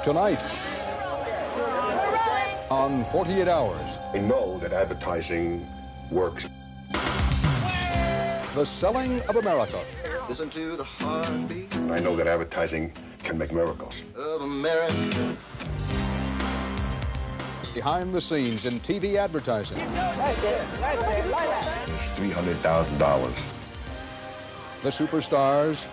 Tonight, on 48 Hours. I know that advertising works. The Selling of America. Listen to the heartbeat. I know that advertising can make miracles. Of America. Behind the scenes in TV advertising. It's $300,000. The superstars.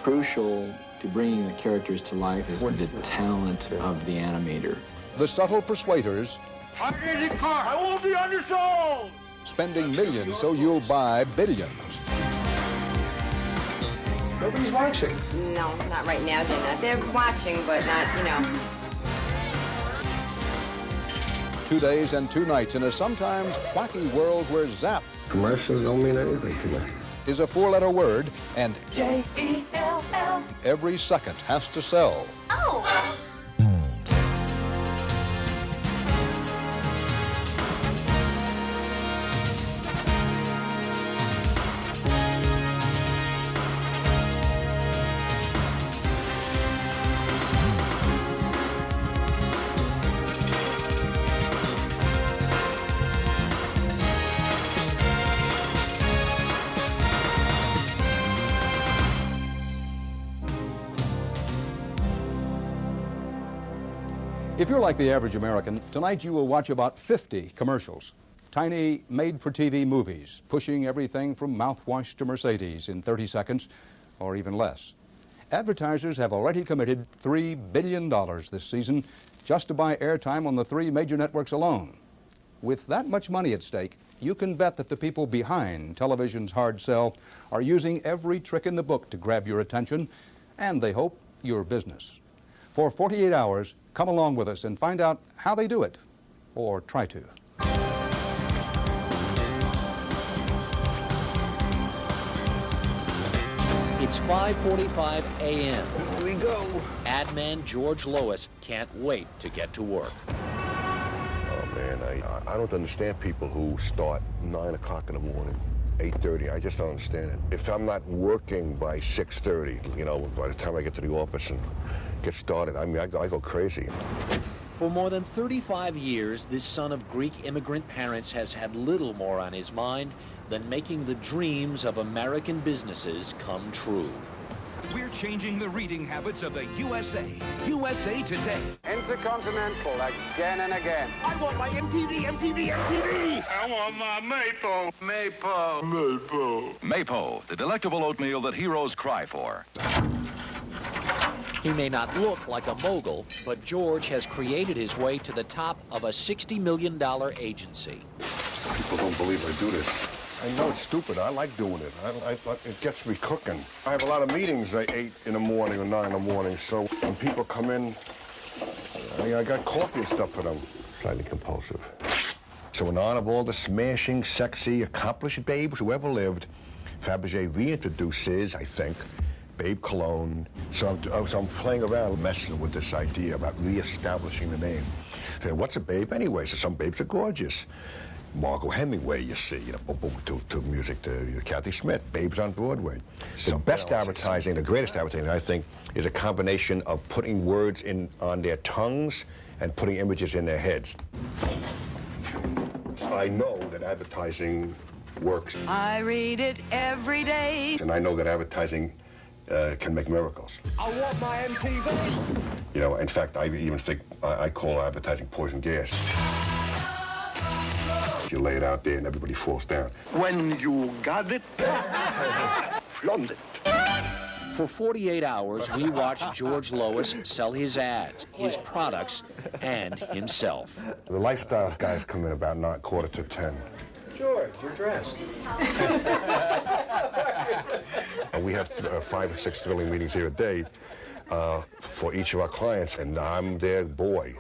Crucial to bringing the characters to life is the talent of the animator. The subtle persuaders. I won't be undersold! Spending millions so you'll buy billions. Nobody's watching. No, not right now, they're not. They're watching, but not, 2 days and 2 nights in a sometimes wacky world where Zap Commercials don't mean anything to me. is a 4-letter word and J-E-L-L. every second has to sell. Oh! If you're like the average American, tonight you will watch about 50 commercials. Tiny made-for-TV movies, pushing everything from mouthwash to Mercedes in 30 seconds or even less. Advertisers have already committed $3 billion this season just to buy airtime on the 3 major networks alone. With that much money at stake, you can bet that the people behind television's hard sell are using every trick in the book to grab your attention, and they hope your business. For 48 hours, come along with us and find out how they do it, or try to. It's 5:45 a.m. Here we go. Ad man George Lois can't wait to get to work. Oh, man, I don't understand people who start 9 o'clock in the morning, 8:30. I just don't understand it. If I'm not working by 6:30, by the time I get to the office and get started, I go crazy. For more than 35 years, this son of Greek immigrant parents has had little more on his mind than making the dreams of American businesses come true. We're changing the reading habits of the USA. USA Today. Intercontinental again and again. I want my MTV, MTV, MTV! I want my Maple. Maple. Maple. Mapo, the delectable oatmeal that heroes cry for. He may not look like a mogul, but George has created his way to the top of a $60 million agency. People don't believe I do this. I know it's stupid. I like doing it. It gets me cooking. I have a lot of meetings at 8 in the morning or 9 in the morning, so when people come in, I got coffee and stuff for them. Slightly compulsive. So in honor of all the smashing, sexy, accomplished babes who ever lived, Fabergé reintroduces, I think, Babe Cologne. So I'm playing around, messing with this idea about reestablishing the name. So what's a babe anyway? So some babes are gorgeous. Margot Hemingway, you see, to music to Kathy Smith, babes on Broadway. The best advertising, the greatest advertising, I think, is a combination of putting words on their tongues and putting images in their heads. I know that advertising works. I read it every day. And I know that advertising can make miracles. I want my MTV! In fact, I even think I call advertising poison gas. You lay it out there and everybody falls down. When you got it, flaunt it. For 48 hours, we watch George Lois sell his ads, his products, and himself. The lifestyle guys come in about 9:45 to 10. George, you're dressed. We have 5 or 6 thrilling meetings here a day for each of our clients, and I'm their boy.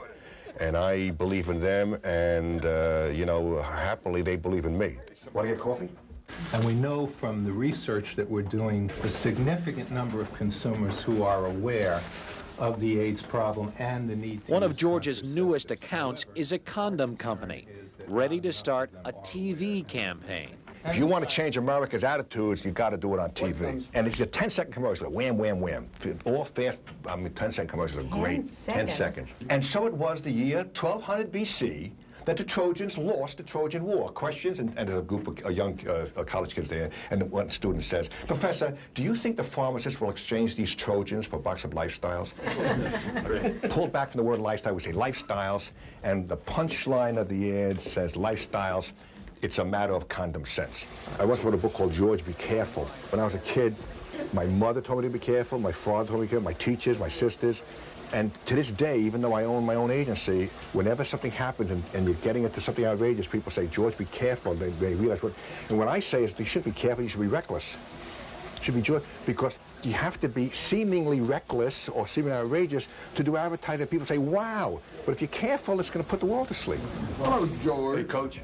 And I believe in them, and, happily they believe in me. Want to get coffee? And we know from the research that we're doing a significant number of consumers who are aware of the AIDS problem and the need to... One of George's newest accounts is a condom company, ready to start a TV campaign. If you want to change America's attitudes, you got to do it on TV. And it's a 10-second commercial, wham, wham, wham. All fast, 10-second commercials are great. 10 seconds. And so it was the year 1200 BC that the Trojans lost the Trojan War. Questions, and there's a group of young college kids there, and one student says, Professor, do you think the pharmacists will exchange these Trojans for a box of lifestyles? Pulled back from the word lifestyle, we say lifestyles, and the punchline of the ad says lifestyles, it's a matter of condom sense. I once wrote a book called George, Be Careful. When I was a kid, my mother told me to be careful, my father told me to be careful, my teachers, my sisters. And to this day, even though I own my own agency, whenever something happens and you're getting into something outrageous, people say, George, be careful. They realize what... And what I say is, you shouldn't be careful, you should be reckless. You should be George, because you have to be seemingly reckless or seemingly outrageous to do advertising. People say, wow. But if you're careful, it's going to put the world to sleep. Hello, George. Hey, Coach.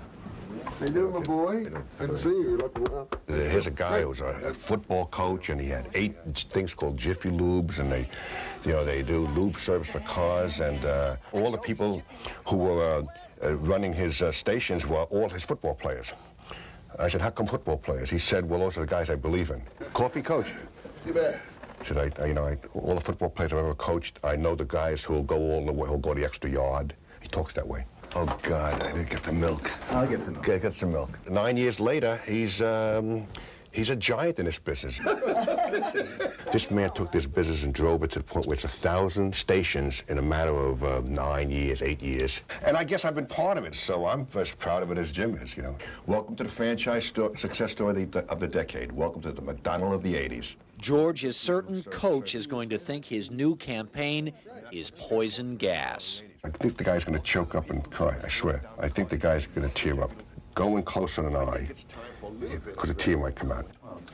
How you doing, my boy? Good to see you. You're looking well. Here's a guy who was a football coach, and he had 8 things called Jiffy Lubes, and they do lube service for cars, and all the people who were running his stations were all his football players. I said, how come football players? He said, well, those are the guys I believe in. Coffee, Coach? You bet. He said, all the football players I've ever coached, I know the guys who'll go all the way, who'll go the extra yard. He talks that way. Oh, God, I didn't get the milk. I'll get the milk. Get some milk. 9 years later, he's a giant in this business. This man took this business and drove it to the point where it's 1,000 stations in a matter of 9 years, 8 years. And I guess I've been part of it, so I'm as proud of it as Jim is, Welcome to the franchise success story of the decade. Welcome to the McDonald of the 80s. George is certain Coach is going to think his new campaign is poison gas. I think the guy's going to choke up and cry, I swear. I think the guy's going to tear up. Go in closer than I, because a tear might come out.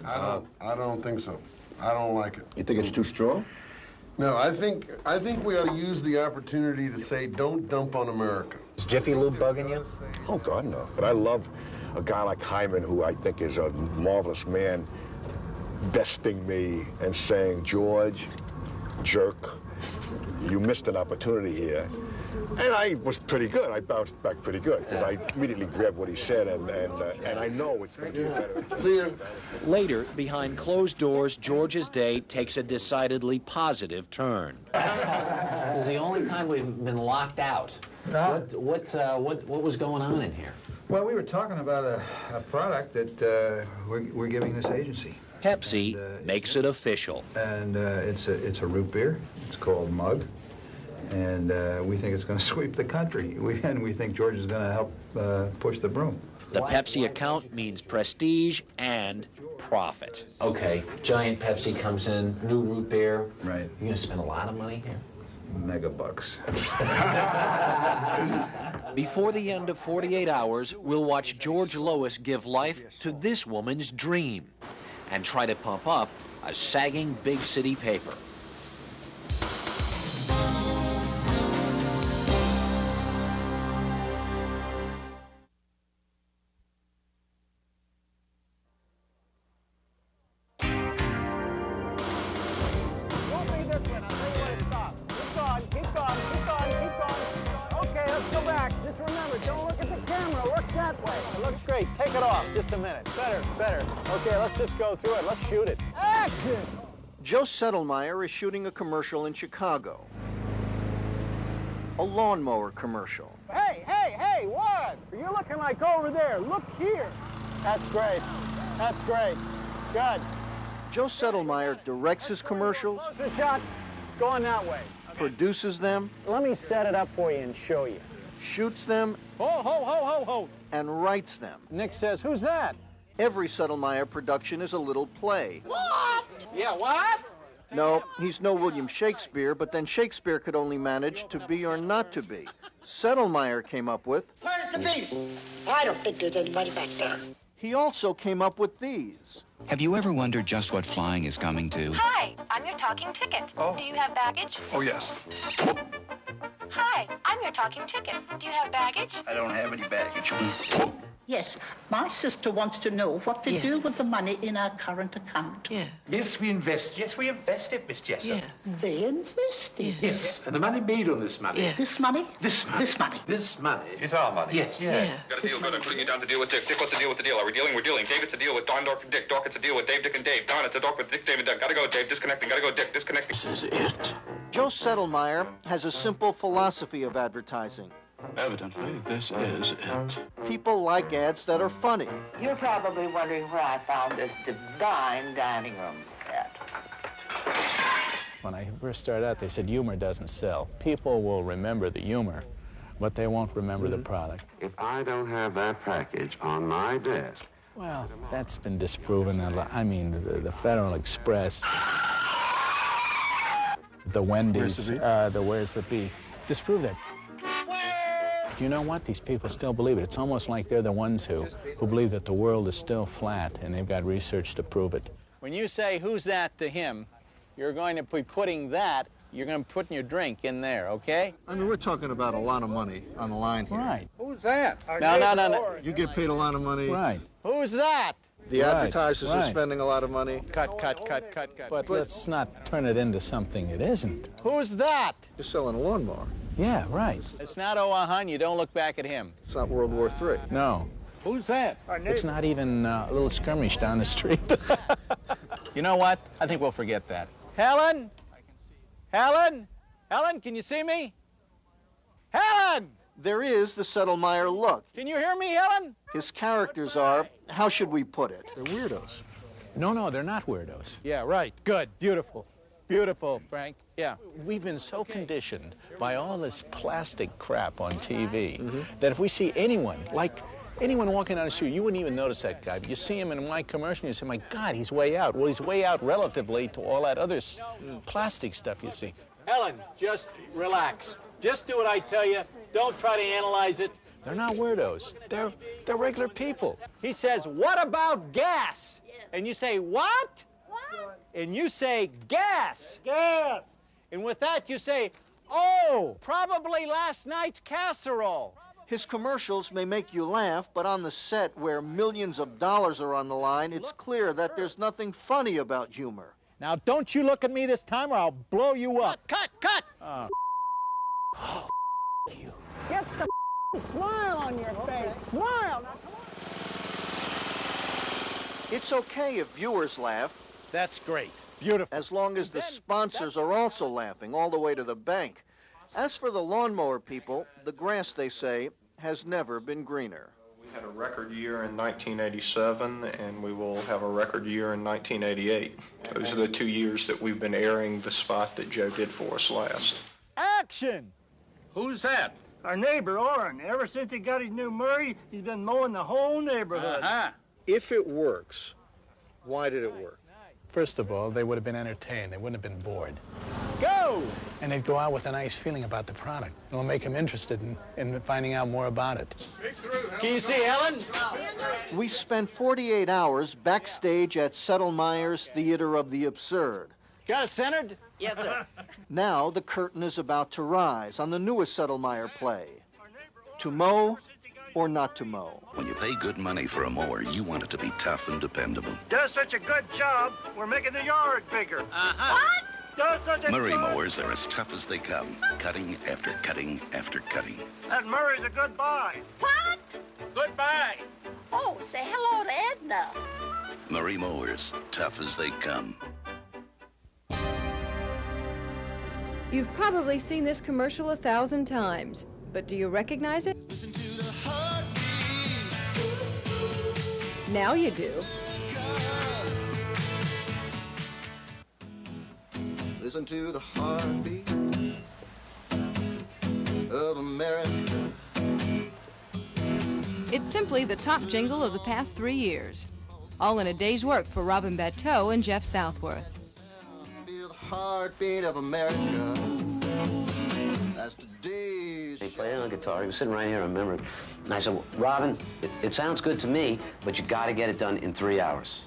I don't think so. I don't like it. You think it's too strong? No, I think we ought to use the opportunity to say, don't dump on America. Is Jiffy Lube bugging you? Oh, God, no. But I love a guy like Hyman, who I think is a marvelous man, besting me and saying, George, jerk, you missed an opportunity here. And I was pretty good. I bounced back pretty good because I immediately grabbed what he said, and I know it's going to be better. See you. Later, behind closed doors, George's day takes a decidedly positive turn. This is the only time we've been locked out. No. What was going on in here? Well, we were talking about a product that we're giving this agency. Pepsi makes it official. And it's a root beer. It's called Mug. And we think it's going to sweep the country. We think George is going to help push the broom. The Pepsi account means prestige and profit. Okay, giant Pepsi comes in, new root beer. Right. You're going to spend a lot of money here? Megabucks. Before the end of 48 hours, we'll watch George Lois give life to this woman's dream and try to pump up a sagging big city paper. Take it off. Just a minute. Better. Okay, let's just go through it. Let's shoot it. Action! Joe Settlemeyer is shooting a commercial in Chicago. A lawnmower commercial. Hey, what? You're looking like over there. Look here. That's great. Good. Joe Settlemeyer directs his commercials. Close the shot. Go on that way. Produces them. Let me set it up for you and show you. Shoots them. Ho. And writes them. Nick says, who's that? Every Settlemeyer production is a little play. What? Yeah, what? No, he's no William Shakespeare, but then Shakespeare could only manage to be or not to be. Settlemeyer came up with... Where's the beef? I don't think there's anybody back there. He also came up with these. Have you ever wondered just what flying is coming to? Hi, I'm your talking ticket. Oh. Do you have baggage? Oh, yes. Hi, I'm your talking ticket. Do you have baggage? I don't have any baggage. Yes, my sister wants to know what they do with the money in our current account. Yeah. Yes, we invest. Yes, we invest it, Miss Jessup. Yeah. They invested. Yes, and the money made on this money. Yeah. This money? This money. This money. This money. It's our money. Yes. Yeah. Got a deal good. I'm putting you down to deal with Dick. Dick, what's the deal with the deal? Are we dealing? We're dealing. David's a deal with Don, Dork, and Dick. Dork, it's a deal with Dave, Dick, and Dave. Don, it's a Dork with Dick, Dave, and Doug. Gotta go, Dave. Disconnecting. Gotta go, Dick. Disconnecting. This is it. Joe Settlemeyer has a simple philosophy of advertising. Evidently, this is it. People like ads that are funny. You're probably wondering where I found this divine dining room set. When I first started out, they said humor doesn't sell. People will remember the humor, but they won't remember the product. If I don't have that package on my desk... Well, that's been disproven. I mean, the Federal Express, the Wendy's, the Where's the Beef, disprove that. You know what? These people still believe it. It's almost like they're the ones who believe that the world is still flat, and they've got research to prove it. When you say, who's that to him, you're going to be putting that, you're going to be putting your drink in there, okay? I mean, we're talking about a lot of money on the line here. Right. Who's that? No. You get paid a lot of money. Right. Who's that? The advertisers are spending a lot of money. Cut. But let's not turn it into something it isn't. Who's that? You're selling a lawnmower. Yeah, right. It's not Oahan, you don't look back at him. It's not World War III. No. Who's that? It's not even a little skirmish down the street. You know what? I think we'll forget that. Helen? Helen, can you see me? Helen! There is the Settlemeyer look. Can you hear me, Helen? His characters are, how should we put it? They're weirdos. No, they're not weirdos. Yeah, right. Good. Beautiful. Beautiful, Frank. Yeah. We've been so conditioned by all this plastic crap on TV that if we see anyone, like anyone walking down the street, you wouldn't even notice that guy. But you see him in my commercial, and you say, my God, he's way out. Well, he's way out relatively to all that other plastic stuff you see. Helen, just relax. Just do what I tell you. Don't try to analyze it. They're not weirdos. They're regular people. He says, what about gas? And you say, what? And you say, gas. Gas. And with that, you say, oh, probably last night's casserole. His commercials may make you laugh, but on the set where millions of dollars are on the line, it's clear that there's nothing funny about humor. Now, don't you look at me this time or I'll blow you up. Cut! You. Get the smile on your face. Smile. Now, come on. It's okay if viewers laugh. That's great. Beautiful. As long as the sponsors are also laughing all the way to the bank. As for the lawnmower people, the grass, they say, has never been greener. We had a record year in 1987, and we will have a record year in 1988. Those are the 2 years that we've been airing the spot that Joe did for us last. Action! Who's that? Our neighbor, Orrin. Ever since he got his new Murray, he's been mowing the whole neighborhood. If it works, why did it work? First of all, they would have been entertained. They wouldn't have been bored. Go! And they'd go out with a nice feeling about the product. It'll make them interested in finding out more about it. Can you see Helen? We spent 48 hours backstage at Settlemeyer's Theater of the Absurd. Got it centered? Yes, sir. Now the curtain is about to rise on the newest Settlemeyer play. To mow or not to mow? When you pay good money for a mower, you want it to be tough and dependable. Does such a good job, we're making the yard bigger. What? Does such a Murray good... mowers are as tough as they come, cutting after cutting after cutting. That Murray's a good buy. What? Goodbye. Oh, say hello to Edna. Murray mowers, tough as they come. You've probably seen this commercial 1,000 times, but do you recognize it? Listen to the heartbeat. Now you do. Listen to the heartbeat of America. It's simply the top jingle of the past 3 years. All in a day's work for Robin Bateau and Jeff Southworth. Feel the heartbeat of America. As today's... He played on the guitar. He was sitting right here, I remember. And I said, well, Robin, it sounds good to me, but you got to get it done in 3 hours.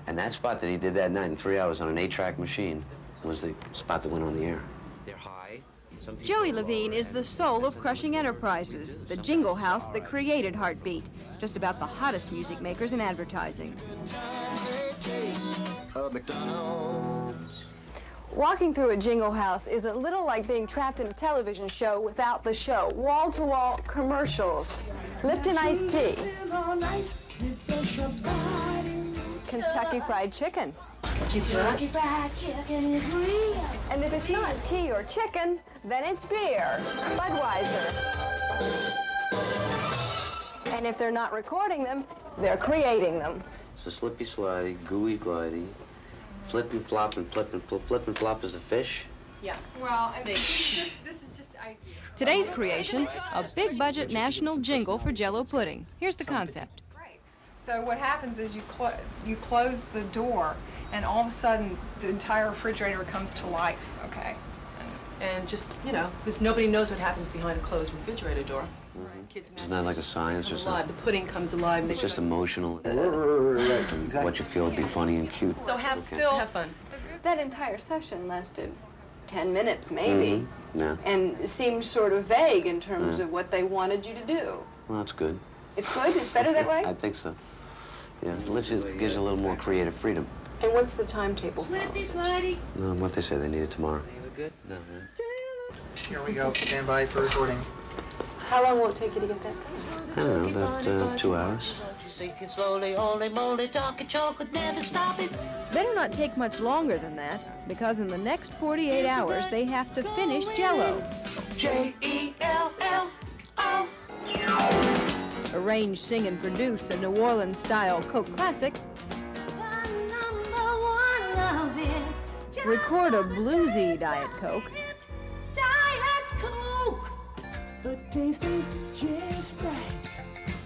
And that spot that he did that night in 3 hours on an 8-track machine was the spot that went on the air. They're high, Joey Levine is the soul of Crushing Enterprises, the jingle house that created Heartbeat, just about the hottest music makers in advertising. Walking through a jingle house is a little like being trapped in a television show without the show. Wall-to-wall commercials. Lipton iced tea. Kentucky Fried Chicken. Kentucky Fried Chicken is real. And if it's not tea or chicken, then it's beer. Budweiser. And if they're not recording them, they're creating them. So slippy slidey, gooey glidey, flip and flop and flip and flop is a fish? Yeah. Well, I mean, this is just... Today's creation, a big-budget national jingle for Jell-O pudding. Here's the concept. So what happens is you close the door, and all of a sudden the entire refrigerator comes to life. Okay. And just, you know, because nobody knows what happens behind a closed refrigerator door. Kids Isn't that like a science or something? The pudding comes alive. It's just emotional. What you feel would be funny and cute. So have fun. That entire session lasted 10 minutes, maybe. Yeah. And seemed sort of vague in terms of what they wanted you to do. Well, that's good. It's good? It's better that way? I think so. Yeah, it gives you a little more creative freedom. And what's the timetable? No, what they say, they need it tomorrow. You look good? No, right? Here we go. Stand by for recording. How long will it take you to get that done? I don't know, about 2 hours. Slowly, holy moly, talking chocolate, never stop it. Better not take much longer than that, because in the next 48 hours, they have to finish Jell-O. Jell-O. Arrange, sing, and produce a New Orleans-style Coke classic. Record a bluesy Diet Coke. The taste is just right.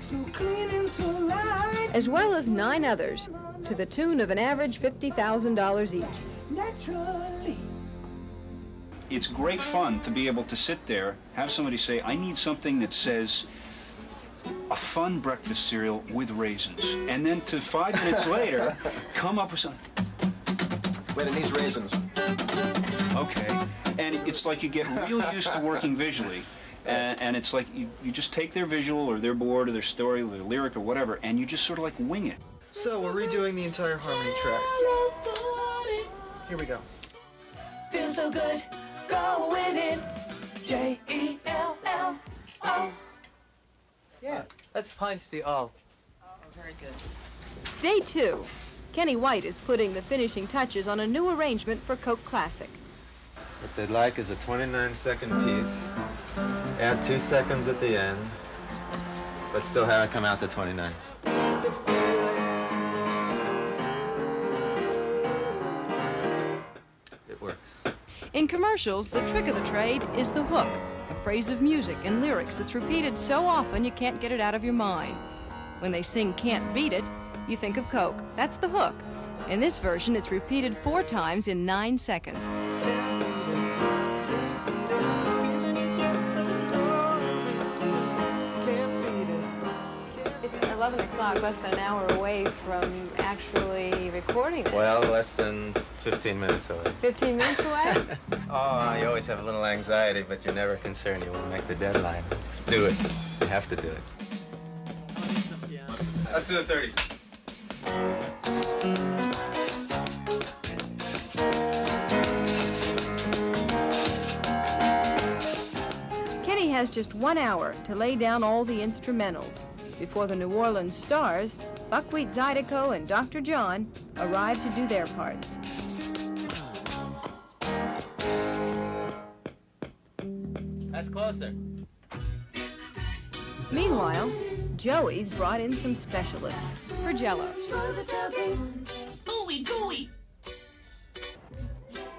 So clean and so light. As well as 9 others, to the tune of an average $50,000 each. Naturally. It's great fun to be able to sit there, have somebody say, I need something that says a fun breakfast cereal with raisins. And then to 5 minutes later, come up with something. Wait, it needs raisins. Okay. And it's like you get really used to working visually. And it's like you just take their visual or their board or their story or their lyric or whatever, and you just sort of like wing it. So we're redoing the entire harmony track. Here we go. Feels so good, go with it. Jell-O. Yeah, that's punch the O. Very good. Day 2. Kenny White is putting the finishing touches on a new arrangement for Coke Classic. What they'd like is a 29-second piece. Add 2 seconds at the end, but still have it come out to 29. It works. In commercials, the trick of the trade is the hook, a phrase of music and lyrics that's repeated so often you can't get it out of your mind. When they sing Can't Beat It, you think of Coke. That's the hook. In this version, it's repeated 4 times in 9 seconds. It's 11 o'clock, less than an hour away from actually recording it. Well, less than 15 minutes away. 15 minutes away? Oh, you always have a little anxiety, but you're never concerned you won't make the deadline. Just do it. You have to do it. Let's do the 30. Kenny has just 1 hour to lay down all the instrumentals before the New Orleans stars, Buckwheat Zydeco and Dr. John, arrive to do their parts. That's closer. Meanwhile, Joey's brought in some specialists for Jell-O. Gooey, gooey.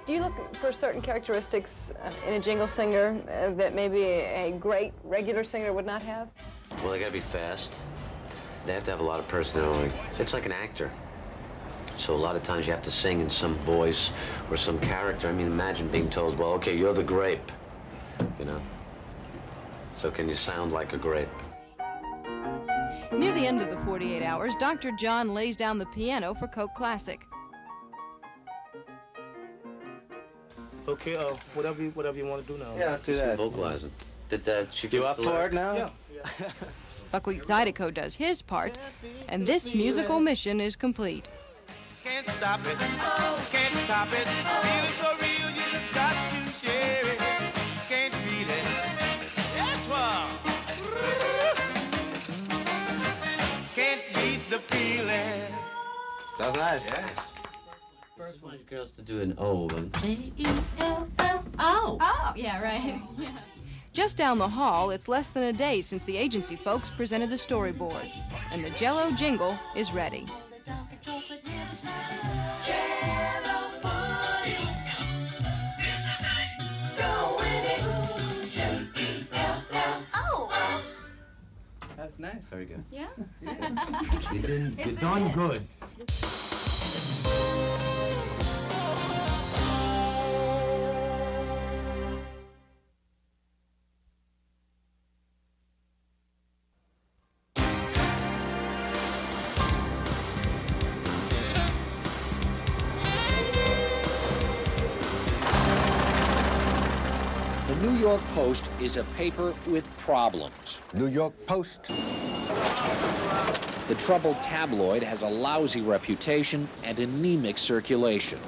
Do you look for certain characteristics in a jingle singer that maybe a great regular singer would not have? Well, they gotta be fast. They have to have a lot of personality. It's like an actor. So a lot of times you have to sing in some voice or some character. I mean, imagine being told, well, okay, you're the grape, you know. So can you sound like a grape? Near the end of the 48 hours, Dr. John lays down the piano for Coke Classic. Okay, whatever you want to do now. Yeah, let's do that. Vocalize it. Did that? You up for it now? Yeah. Buckwheat Zydeco does his part, and this musical mission is complete. Can't stop it. Can't stop it. Feeling so real, you just got to share it. Can't beat it. That's what. Can't beat the feeling. That was nice. Yeah. First one girls to do an O. Oh. Oh, yeah, right. Yeah. Just down the hall, it's less than a day since the agency folks presented the storyboards, and the Jell-O jingle is ready. That's nice. Very good. Yeah? You're done good. The New York Post is a paper with problems. New York Post. The troubled tabloid has a lousy reputation and anemic circulation.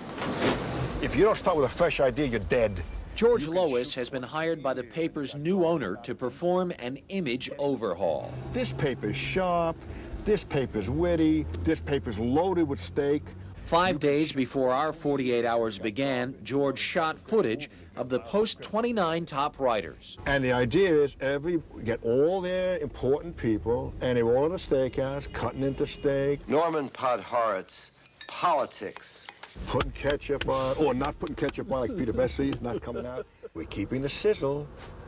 If you don't start with a fresh idea, you're dead. George Lois has been hired by the paper's new owner to perform an image overhaul. This paper's sharp, this paper's witty, this paper's loaded with steak. 5 days before our 48 hours began, George shot footage of the Post 29 top writers. And the idea is get all their important people, and they're all in a steakhouse, cutting into steak. Norman Podhoretz, politics. Putting ketchup on, or not putting ketchup on like Peter Bessie, not coming out. We're keeping the sizzle,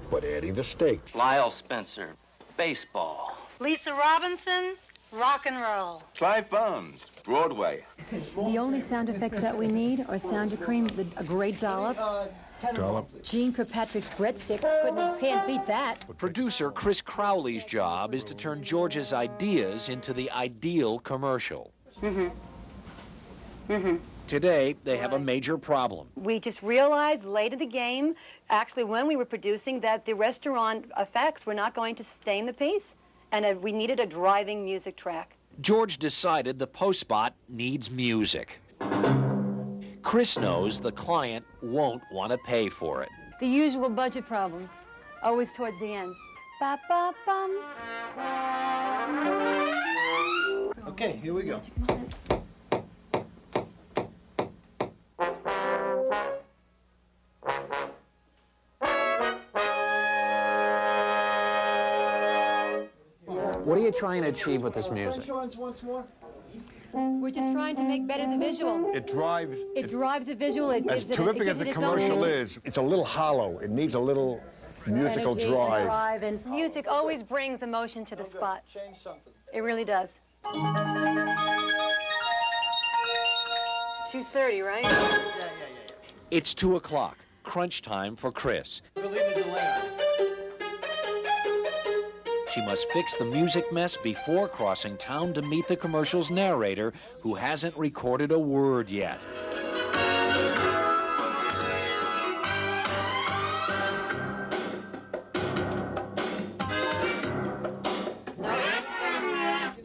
but adding the steak. Lyle Spencer, baseball. Lisa Robinson, rock and roll. Clive Bones, Broadway. The only sound effects that we need are Sound Cream, a great dollop. Gene Kirkpatrick's breadstick. Can't beat that. Producer Chris Crowley's job is to turn George's ideas into the ideal commercial. Today, they have a major problem. We just realized late in the game, actually when we were producing, that the restaurant effects were not going to sustain the piece, and we needed a driving music track. George decided the post spot needs music. Chris knows the client won't want to pay for it. The usual budget problems, always towards the end. Ba-ba-bum. Okay, here we go. What are you trying to achieve with this music? Once more. We're just trying to make better the visual. It drives. It drives the visual. As terrific as the commercial is, it's a little hollow. It needs a little musical energy drive. And music always brings emotion to the spot. Change something. It really does. 2:30, right? Yeah. It's 2 o'clock, crunch time for Chris. She must fix the music mess before crossing town to meet the commercial's narrator, who hasn't recorded a word yet.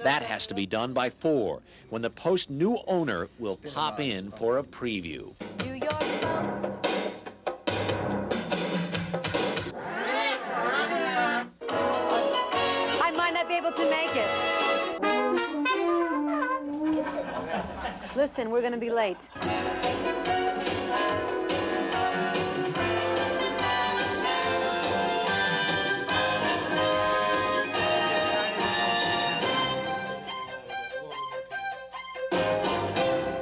That has to be done by 4, when the Post's new owner will pop in for a preview. New York Post. I might not be able to make it. Listen, we're going to be late.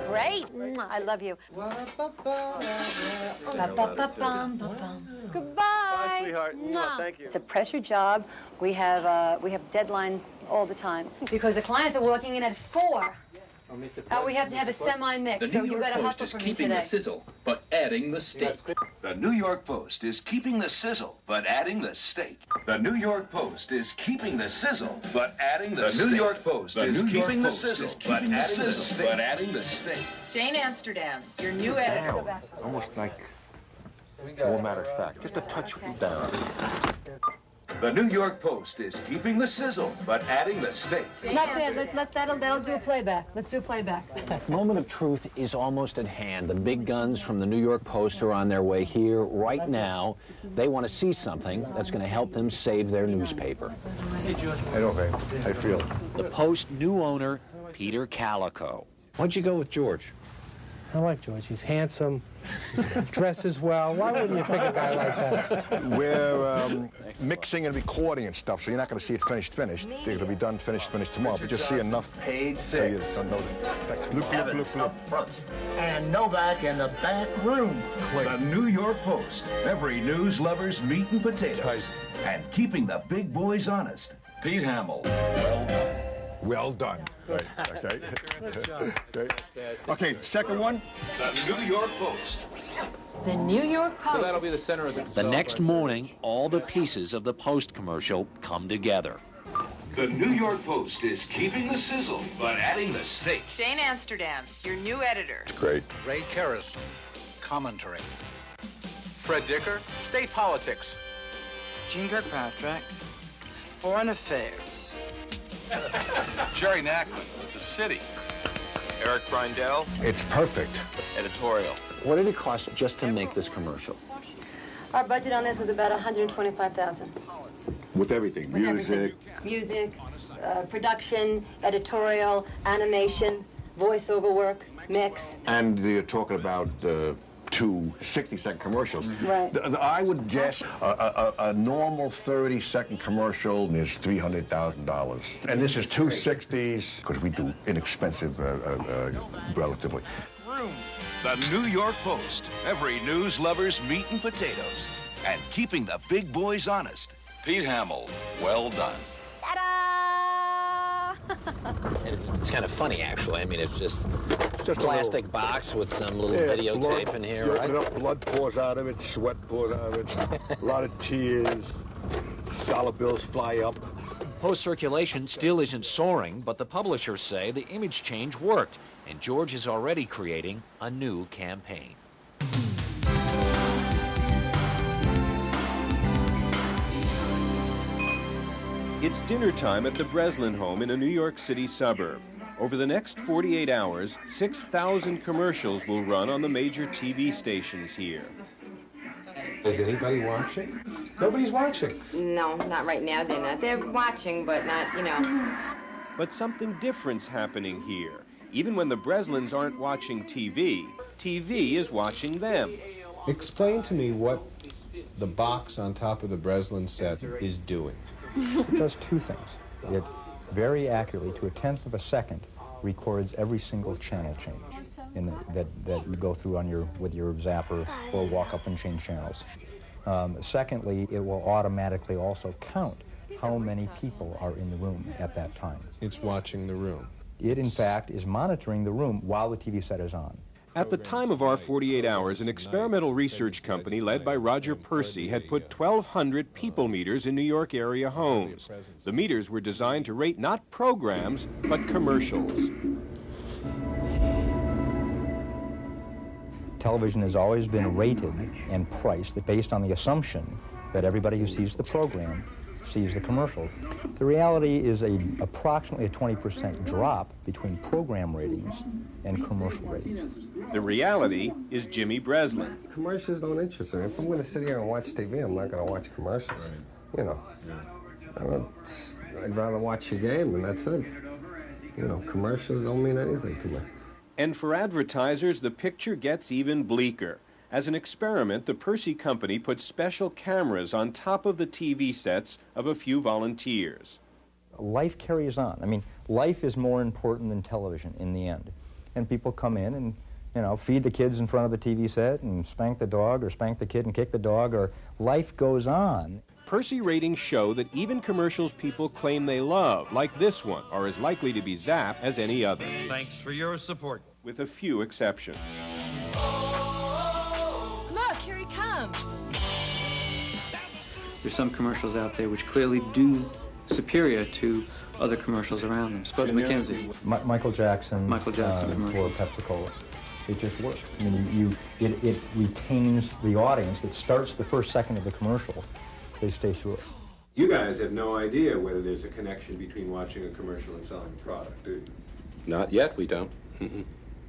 Great. I love you. Goodbye. Bye, sweetheart. Thank you. It's a pressure job. We have deadlines all the time because the clients are walking in at 4. We have to have a semi-mix, so you got to hustle for me today. The New York Post is keeping the sizzle, but adding the steak. The New York Post is keeping the sizzle, but adding the steak. The New York Post is keeping the sizzle, but adding the steak. The New York Post is keeping the sizzle, but adding the steak. Jane Amsterdam, your new editor. Almost like More matter of fact, just a touch down. The New York Post is keeping the sizzle, but adding the steak. Not bad. That'll do a playback. Let's do a playback. That moment of truth is almost at hand. The big guns from the New York Post are on their way here right now. They want to see something that's going to help them save their newspaper. Hey, George. I don't know, I feel. The Post new owner, Peter Calico. Why'd you go with George? I like George. He's handsome. He dresses well. Why wouldn't you pick a guy like that? We're mixing and recording and stuff, so you're not going to see it finished. It'll be done finished tomorrow, but just see enough. Page 6. So you don't know that. Evans up front. And Novak in the back room. The New York Post. Every news lover's meat and potatoes. And keeping the big boys honest. Pete Hamill. Well done. Well done. Right, okay. Okay, second one. The New York Post. The New York Post. So that'll be the center of the... The next morning, all the pieces of the Post commercial come together. The New York Post is keeping the sizzle, but adding the steak. Jane Amsterdam, your new editor. It's great. Ray Karras, commentary. Fred Dicker, state politics. Jean Kirkpatrick, foreign affairs. Jerry Nachman, the city. Eric Brindell. It's perfect. Editorial. What did it cost just to make this commercial? Our budget on this was about $125,000. With everything, music. Music, production, editorial, animation, voiceover work, mix. And you're talking about 2 60-second commercials. Right. I would guess a normal 30-second commercial is $300,000. And this is 2 60s, because we do inexpensive, relatively. The New York Post. Every news lover's meat and potatoes. And keeping the big boys honest. Pete Hamill. Well done. It's kind of funny, actually. I mean, it's just a plastic box with some little videotape in here, right? Blood pours out of it, sweat pours out of it, a lot of tears, dollar bills fly up. Post circulation still isn't soaring, but the publishers say the image change worked, and George is already creating a new campaign. It's dinner time at the Breslin home in a New York City suburb. Over the next 48 hours, 6,000 commercials will run on the major TV stations here. Is anybody watching? Nobody's watching. No, not right now, they're not. They're watching, but not, you know. But something different's happening here. Even when the Breslins aren't watching TV, TV is watching them. Explain to me what the box on top of the Breslin set is doing. It does 2 things. It very accurately, to 1/10 of a second, records every single channel change that you go through with your Zapper or walk up and change channels. Secondly, it will automatically also count how many people are in the room at that time. It's watching the room. It, in fact, is monitoring the room while the TV set is on. At the time of our 48 hours, an experimental research company led by Roger Percy had put 1,200 people meters in New York area homes. The meters were designed to rate not programs, but commercials. Television has always been rated and priced based on the assumption that everybody who sees the program sees the commercials. The reality is approximately a 20% drop between program ratings and commercial ratings. The reality is Jimmy Breslin. Commercials don't interest me. If I'm going to sit here and watch TV, I'm not going to watch commercials. You know, I'd rather watch a game, and that's it. You know, commercials don't mean anything to me. And for advertisers, the picture gets even bleaker. As an experiment, the Percy Company put special cameras on top of the TV sets of a few volunteers. Life carries on. I mean, life is more important than television in the end. And people come in and, you know, feed the kids in front of the TV set and spank the dog or spank the kid and kick the dog, or life goes on. Percy ratings show that even commercials people claim they love, like this one, are as likely to be zapped as any other. Thanks for your support. With a few exceptions. Look, here he comes. There's some commercials out there which clearly do superior to other commercials around them. Suppose McKenzie. Michael Jackson for Pepsi Cola. It just works. I mean, it retains the audience. It starts the first second of the commercial. They stay through it. You guys have no idea whether there's a connection between watching a commercial and selling a product, do you? Not yet, we don't.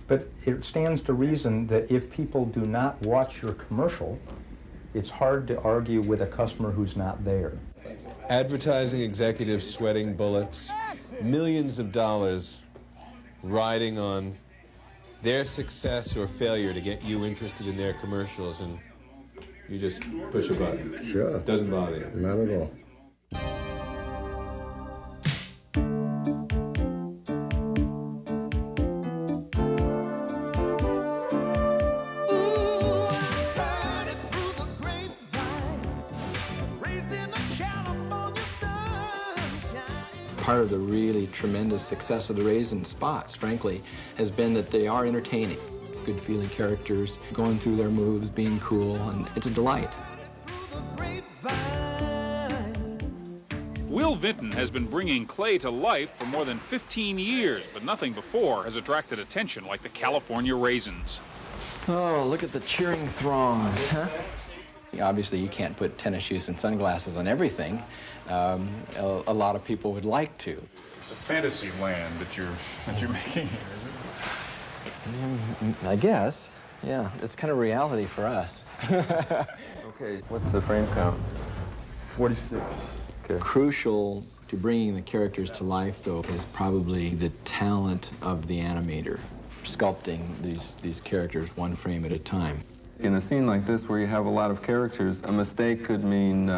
But it stands to reason that if people do not watch your commercial, it's hard to argue with a customer who's not there. Advertising executives sweating bullets, millions of dollars riding on their success or failure to get you interested in their commercials, and you just push a button. Sure. It doesn't bother you. Not at all. Part of the really tremendous success of the Raisin spots, frankly, has been that they are entertaining. Good feeling characters, going through their moves, being cool, and it's a delight. Will Vinton has been bringing clay to life for more than 15 years, but nothing before has attracted attention like the California Raisins. Oh, look at the cheering throngs, huh? Obviously, you can't put tennis shoes and sunglasses on everything. A lot of people would like to. It's a fantasy land that you're making here, isn't it? I guess. Yeah, it's kind of reality for us. Okay, what's the frame count? 46. Okay. Crucial to bringing the characters to life, though, is probably the talent of the animator, sculpting these characters one frame at a time. In a scene like this where you have a lot of characters, a mistake could mean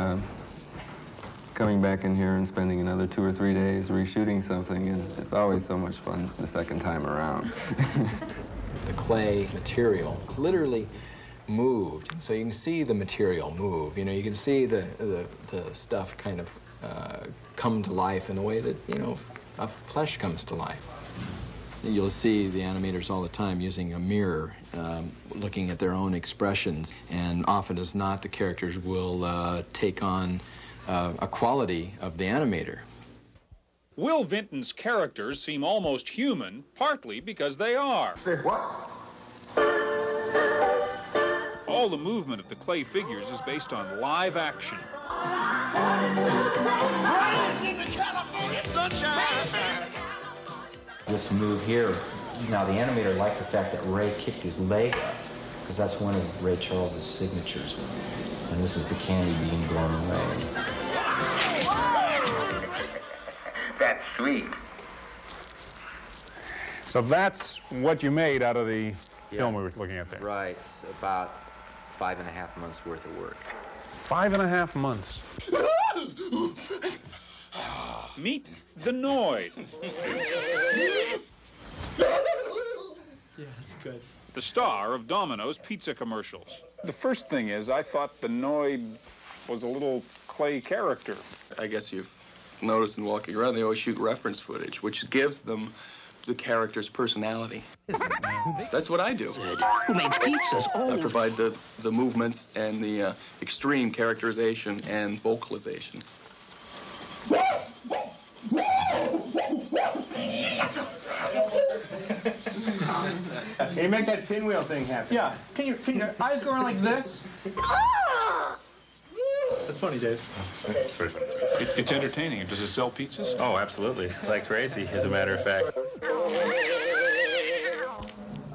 coming back in here and spending another 2 or 3 days reshooting something, and it's always so much fun the second time around. The clay material is literally moved, so you can see the material move. You know, you can see the stuff kind of come to life in the way that, you know, a flesh comes to life. You'll see the animators all the time using a mirror, looking at their own expressions, and often as not, the characters will take on a quality of the animator. Will Vinton's characters seem almost human, partly because they are. Say what? All the movement of the clay figures is based on live action. This move here, now the animator liked the fact that Ray kicked his leg up, because that's one of Ray Charles's signatures. And this is the candy being blown away. That's sweet. So that's what you made out of the film we were looking at there. Right, it's about 5.5 months worth of work. 5.5 months. Meet the Noid. Yeah, that's good. The star of Domino's pizza commercials. The first thing is, I thought the Noid was a little clay character. I guess you've noticed in walking around, they always shoot reference footage, which gives them the character's personality. That's what I do. Who makes pizzas? Oh. I provide the movements and the extreme characterization and vocalization. Can you make that pinwheel thing happen? Yeah. Can your eyes go around like this? That's funny, Dave. It's very funny. It's entertaining. Does it sell pizzas? Oh, absolutely. Like crazy, as a matter of fact.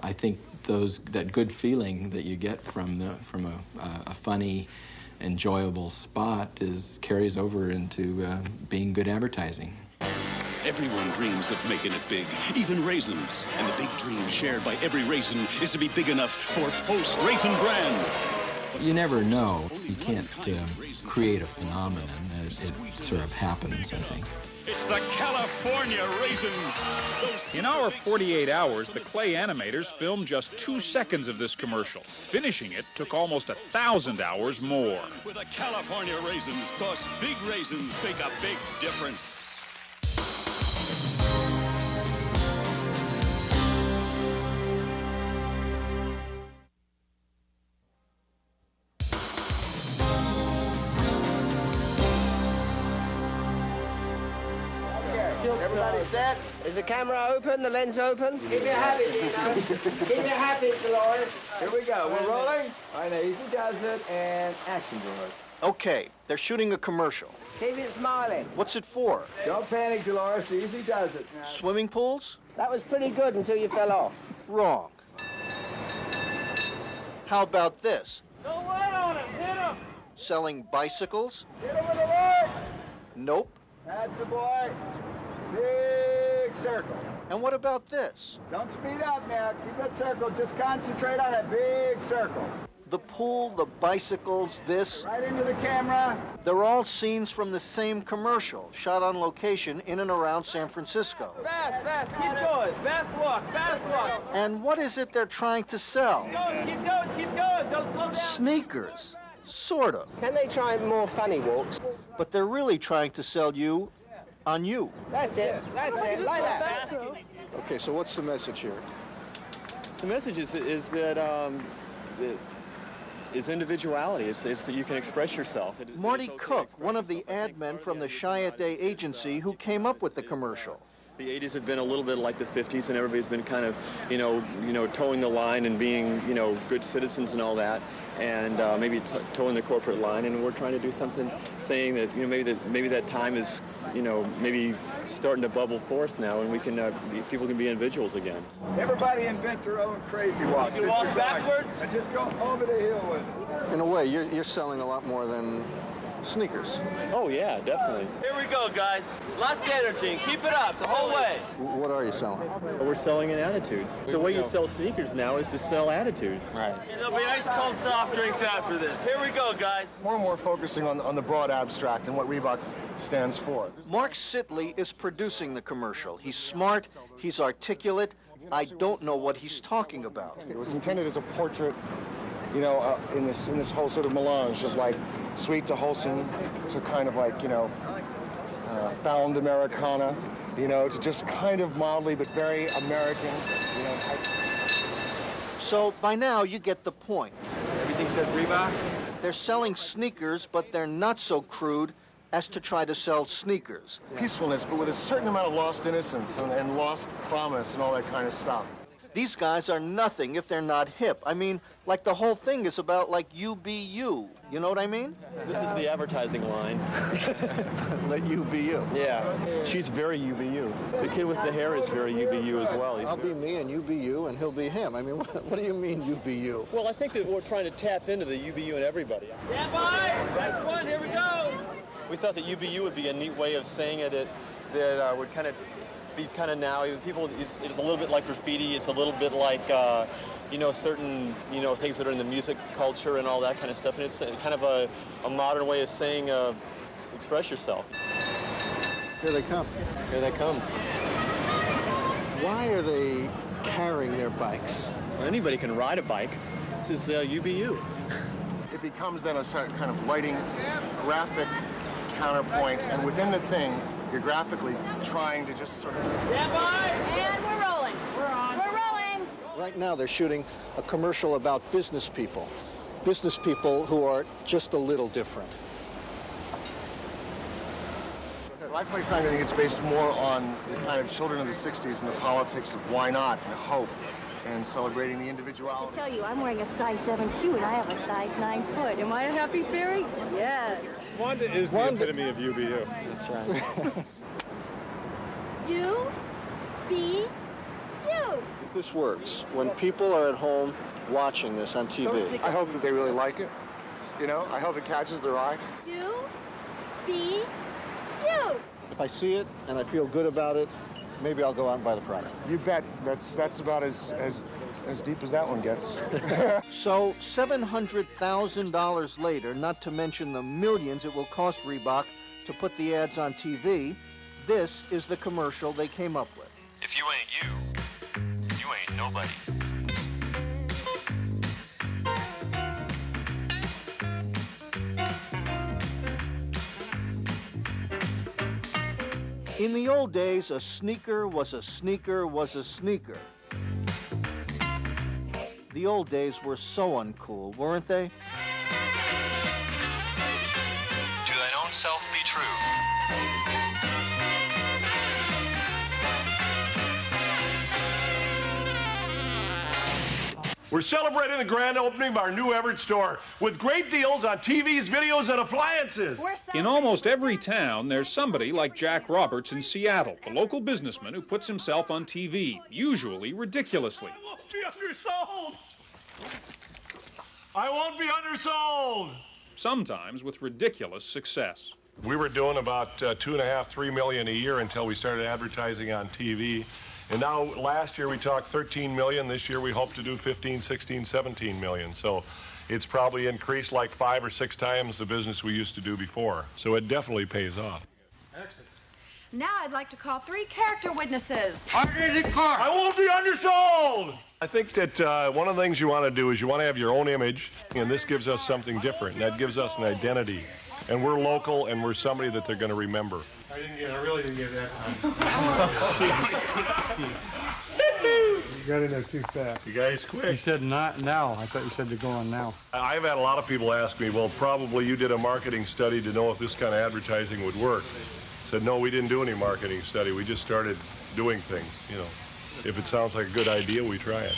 I think that good feeling that you get from a funny, enjoyable spot carries over into being good advertising. Everyone dreams of making it big, even raisins. And the big dream shared by every raisin is to be big enough for Post Raisin Brand. You never know. You can't create a phenomenon. It sort of happens, I think. It's the California Raisins. In our 48 hours, the clay animators filmed just 2 seconds of this commercial. Finishing it took almost 1,000 hours more. With the California Raisins, because big raisins make a big difference. Everybody set? Is the camera open? The lens open? Keep your habit, Dino. Keep your habit, Dolores. Here we go. We're rolling. All right, now easy does it, and action, Dolores. Okay, they're shooting a commercial. Keep it smiling. What's it for? Don't panic, Dolores. Easy does it. Swimming pools? That was pretty good until you fell off. Wrong. How about this? Don't wait on him. Hit him. Selling bicycles? Hit him with the legs. Nope. That's the boy. Big circle. And what about this? Don't speed up now. Keep that circle. Just concentrate on that big circle. The pool, the bicycles, this. Right into the camera. They're all scenes from the same commercial, shot on location in and around San Francisco. Fast, fast. Keep going. Fast walk. Fast walk. And what is it they're trying to sell? Keep going. Keep going. Keep going. Don't slow down. Sneakers. Sort of. Can they try more funny walks? But they're really trying to sell you on you. That's it. That's it. Like that. Okay, so what's the message here? The message is that is individuality. It's that you can express yourself. Marty Cook, one of the ad men from the Chiat Day agency who came up with the commercial. The 80s have been a little bit like the 50s, and everybody's been kind of, towing the line and being, good citizens and all that, and maybe towing the corporate line. And we're trying to do something, saying that, maybe that time is, maybe starting to bubble forth now, and we can, people can be individuals again. Everybody invent their own crazy walk. You walk backwards and just go over the hill with it. In a way, you're selling a lot more than sneakers. Oh, yeah, definitely. Here we go, guys. Lots of energy. Keep it up the whole way. What are you selling? We're selling an attitude. The way you sell sneakers now is to sell attitude. Right. There'll be nice cold soft drinks after this. Here we go, guys. More and more focusing on the broad abstract and what Reebok stands for. Mark Sitley is producing the commercial. He's smart, he's articulate. I don't know what he's talking about. It was intended as a portrait, in this whole sort of melange of like sweet to wholesome to kind of like, found Americana, to just kind of mildly but very American, So by now you get the point. Everything says Reebok? They're selling sneakers, but they're not so crude as to try to sell sneakers. Peacefulness, but with a certain amount of lost innocence and lost promise and all that kind of stuff. These guys are nothing if they're not hip. I mean, like the whole thing is about like you be you. You know what I mean? This is the advertising line. Let you be you. Yeah, she's very you be you. The kid with the hair is very you be you as well. I'll be me and you be you and he'll be him. I mean, what do you mean you be you? Well, I think that we're trying to tap into the you be you in everybody. Stand by! Next one, here we go! We thought that you be you would be a neat way of saying it that would kind of be kind of now. People, it's a little bit like graffiti. It's a little bit like, certain, things that are in the music culture and all that kind of stuff. And it's kind of a modern way of saying, express yourself. Here they come. Here they come. Why are they carrying their bikes? Well, anybody can ride a bike. This is you be you. It becomes then a sort of kind of lighting, graphic counterpoint, and within the thing, you're graphically trying to just sort of... Stand by! And we're rolling. We're on. We're rolling. Right now they're shooting a commercial about business people who are just a little different. I quite frankly think it's based more on the kind of children of the 60s and the politics of why not and hope and celebrating the individuality. I tell you, I'm wearing a size 7 shoe and I have a size 9 foot. Am I a happy fairy? Yes. Wanda is the epitome of you be you. That's right. You be you. This works. When people are at home watching this on TV. I hope that they really like it. I hope it catches their eye. You be you. If I see it and I feel good about it, maybe I'll go out and buy the product. You bet. That's about as deep as that one gets. So $700,000 later, not to mention the millions it will cost Reebok to put the ads on TV, this is the commercial they came up with. If you ain't you, you ain't nobody. In the old days, a sneaker was a sneaker was a sneaker. The old days were so uncool, weren't they? To thine own self be true. We're celebrating the grand opening of our new Everett store with great deals on TVs, videos, and appliances. In almost every town, there's somebody like Jack Roberts in Seattle, the local businessman who puts himself on TV, usually ridiculously. I won't be undersold. I won't be undersold. Sometimes with ridiculous success. We were doing about $2.5–3 million a year until we started advertising on TV. And now, last year we talked 13 million. This year we hope to do 15, 16, 17 million. So it's probably increased like 5 or 6 times the business we used to do before. So it definitely pays off. Excellent. Now I'd like to call 3 character witnesses. I won't be undersold! I think that one of the things you want to do is you want to have your own image, and this gives us something different. And that gives us an identity. And we're local, and we're somebody that they're going to remember. I really didn't get that time. You got in there too fast. You guys quick. You said not now. I thought you said to go on now. I've had a lot of people ask me, well, probably you did a marketing study to know if this kind of advertising would work. I said, no, we didn't do any marketing study. We just started doing things, you know. If it sounds like a good idea, we try it.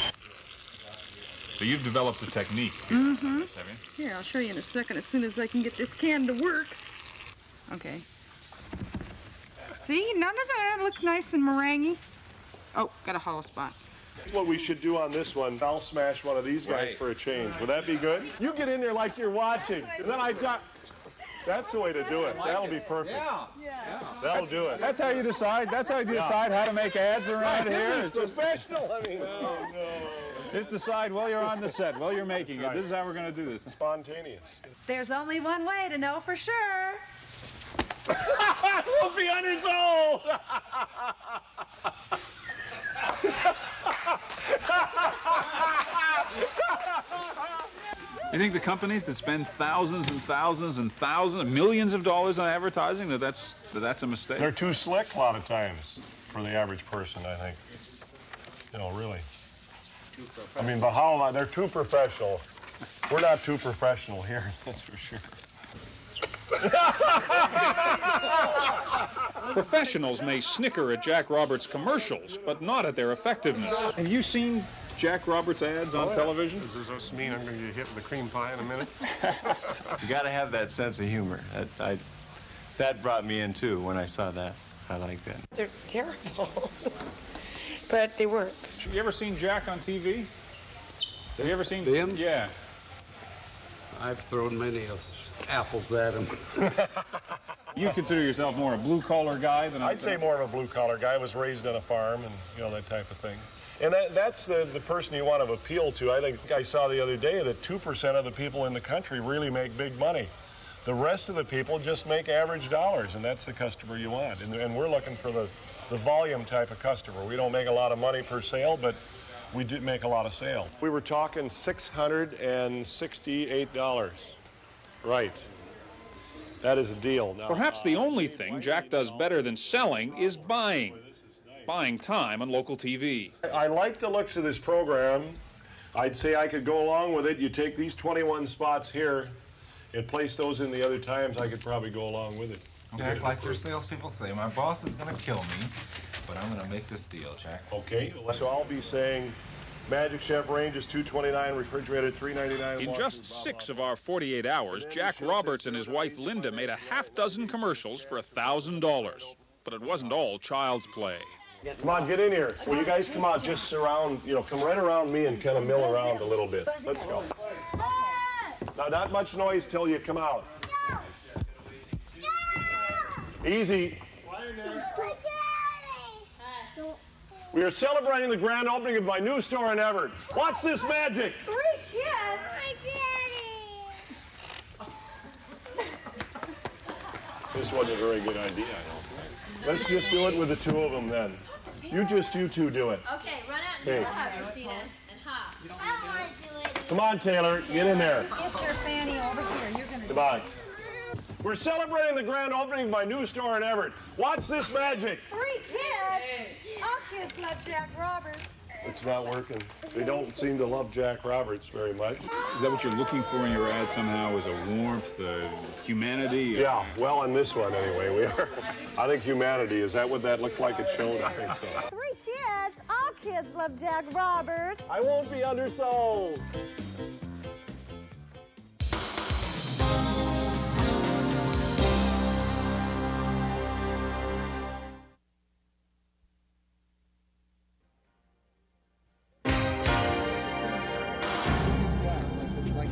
So you've developed a technique. Mm-hmm. This, have you? Here, I'll show you in a second as soon as I can get this can to work. Okay. See, none of that looks nice and meringue. Oh, got a hollow spot. What we should do on this one, I'll smash one of these guys for a change. Would that be good? You get in there like you're watching, and then I talk. That's the way to do it. That'll be perfect. Yeah. That'll do it. That's how you decide. That's how you decide how to make ads around here. It's just professional. I mean, no. Just decide while you're on the set, while you're making it. This is how we're going to do this. Spontaneous. There's only one way to know for sure. We'll be undersold. You think the companies that spend thousands and thousands and thousands, millions of dollars on advertising, that's a mistake? They're too slick a lot of times for the average person, I think. You know, really. I mean, but how? They're too professional. We're not too professional here, that's for sure. Professionals may snicker at Jack Roberts' commercials, but not at their effectiveness. Have you seen Jack Roberts ads on television? Does this mean I'm going to get hit with a cream pie in a minute? You got to have that sense of humor. That brought me in, too, when I saw that. I like that. They're terrible, but they work. You ever seen Jack on TV? Have you ever seen him? Yeah. I've thrown many apples at him. You consider yourself more a blue-collar guy than I'd say more of a blue-collar guy. I was raised on a farm and, you know, that type of thing. And that's the person you want to appeal to. I think I saw the other day that 2% of the people in the country really make big money. The rest of the people just make average dollars, and that's the customer you want. And we're looking for the volume type of customer. We don't make a lot of money per sale, but we do make a lot of sales. We were talking $668. Right. That is a deal. Now, perhaps the only thing Jack does better than selling is buying time on local TV. I like the looks of this program. I'd say I could go along with it. You take these 21 spots here and place those in the other times, I could probably go along with it. Jack, like your salespeople say, my boss is going to kill me, but I'm going to make this deal, Jack. Okay, so I'll be saying Magic Chef range is $229, refrigerated $399. In just 6 of our 48 hours, Jack Roberts and his wife Linda made a half-dozen commercials for $1,000. But it wasn't all child's play. Come on, get in here. Will you guys come out, just surround, come right around me and kind of mill around a little bit. Let's go. Now, not much noise till you come out. Easy. We are celebrating the grand opening of my new store in Everett. Watch this magic. 3 kids. My daddy. This wasn't a very good idea, I don't think. Let's just do it with the 2 of them then. You two do it. Okay, run out and do a hug, Christina, and hop. I don't want to do it. Come on, Taylor. Get in there. Get your fanny over here. You're going to Come on. We're celebrating the grand opening of my new store in Everett. Watch this magic. 3 kids? All kids love Jack Roberts. It's not working. They don't seem to love Jack Roberts very much. Is that what you're looking for in your ad somehow, is a warmth, humanity? Yeah, well, in this one anyway, we are. I think humanity, is that what that looked like it showed? I think so. 3 kids? Yes, all kids love Jack Roberts. I won't be undersold.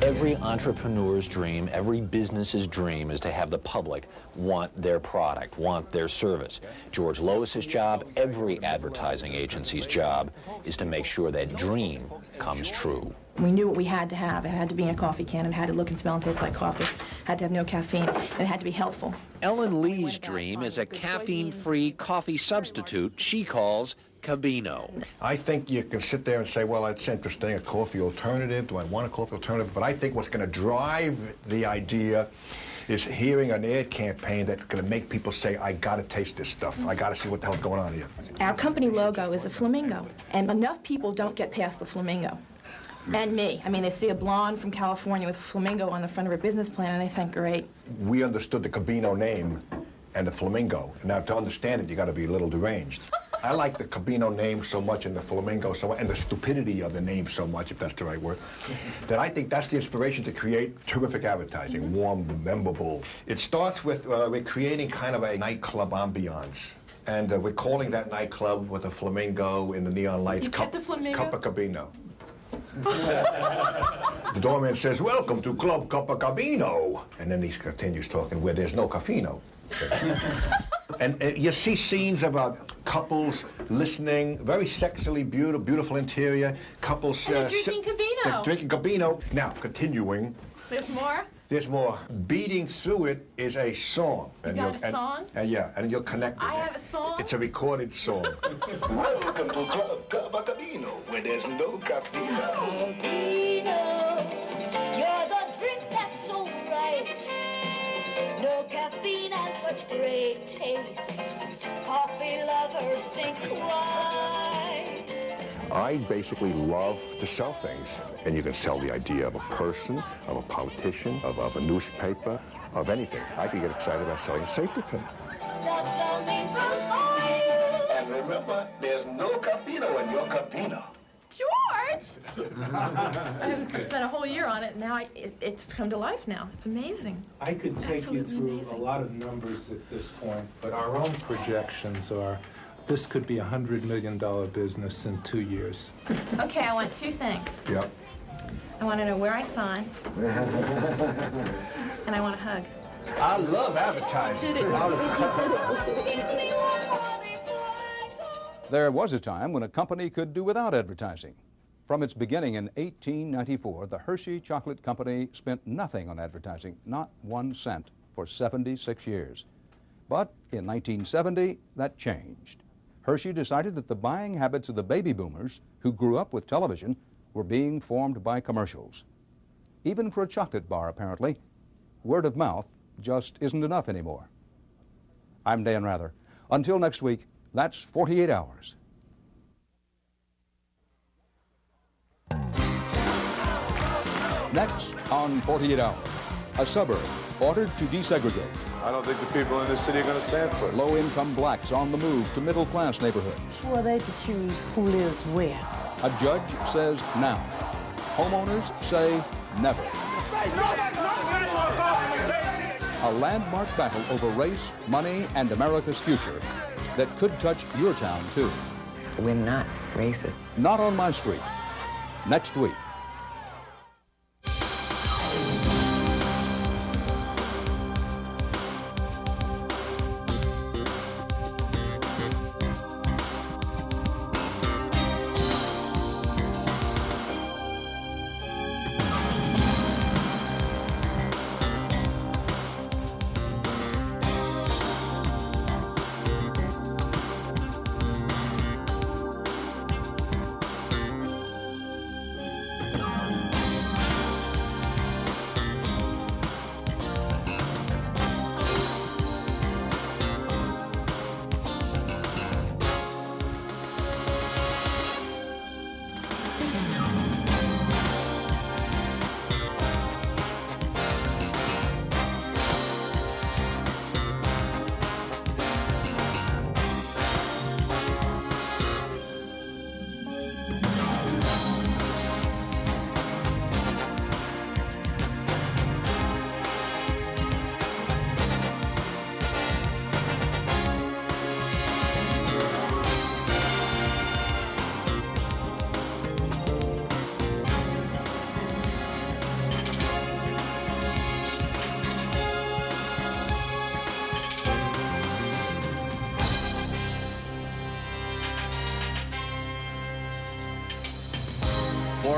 Every entrepreneur's dream, every business's dream is to have the public want their product, want their service. George Lois's job, every advertising agency's job, is to make sure that dream comes true. We knew what we had to have. It had to be in a coffee can. It had to look and smell and taste like coffee. It had to have no caffeine. And it had to be healthful. Ellen Lee's dream is a caffeine-free coffee substitute she calls Cabino. I think you can sit there and say, well, it's interesting, a coffee alternative. Do I want a coffee alternative? But I think what's going to drive the idea is hearing an ad campaign that's going to make people say, I got to taste this stuff. I got to see what the hell's going on here. Our company logo is a flamingo. And enough people don't get past the flamingo. And me. I mean, they see a blonde from California with a flamingo on the front of her business plan, and they think, great. We understood the Cabino name and the flamingo. Now, to understand it, you got to be a little deranged. I like the Cabino name so much and the flamingo so much, and the stupidity of the name so much, if that's the right word, that I think that's the inspiration to create terrific advertising, warm, memorable. It starts with we're creating kind of a nightclub ambiance. And we're calling that nightclub with a flamingo in the neon lights, Cup of Cabino. The doorman says, welcome to Club Copacabino. And then he continues talking where there's no caffeino. And you see scenes about couples listening, very sexually beautiful interior, couples drinking Cabino. Drinking Cabino. Now, continuing. There's more? There's more. Beating through it is a song. You got a song? Yeah, and you'll connect it. I have a song? It's a recorded song. Welcome to Club Copacabino, where there's no caffeino. Cabino, you're the drink that's so right. No caffeine and such great taste. Coffee lovers think twice. I basically love to sell things. And you can sell the idea of a person, of a politician, of a newspaper, of anything. I can get excited about selling a safety pin. And remember, there's no caffeino in your caffeino. George! I spent a whole year on it, and now it's come to life now. It's amazing. I could take you through a lot of numbers at this point, but our own projections are this could be a $100 million business in 2 years. Okay, I want two things. Yep. I want to know where I sign, and I want a hug. I love advertising. There was a time when a company could do without advertising. From its beginning in 1894, the Hershey Chocolate Company spent nothing on advertising, not 1 cent, for 76 years. But in 1970, that changed. Hershey decided that the buying habits of the baby boomers who grew up with television were being formed by commercials. Even for a chocolate bar, apparently, word of mouth just isn't enough anymore. I'm Dan Rather. Until next week, that's 48 hours. Next on 48 Hours, a suburb ordered to desegregate. I don't think the people in this city are going to stand for it. Low-income blacks on the move to middle-class neighborhoods. Who are they to choose who lives where? A judge says now. Homeowners say never. A landmark battle over race, money, and America's future that could touch your town, too. We're not racist. Not on my street. Next week.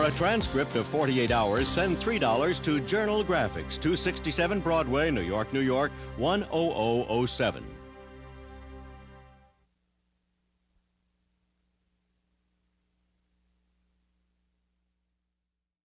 a transcript of 48 Hours, send $3 to Journal Graphics, 267 Broadway, New York, New York, 10007.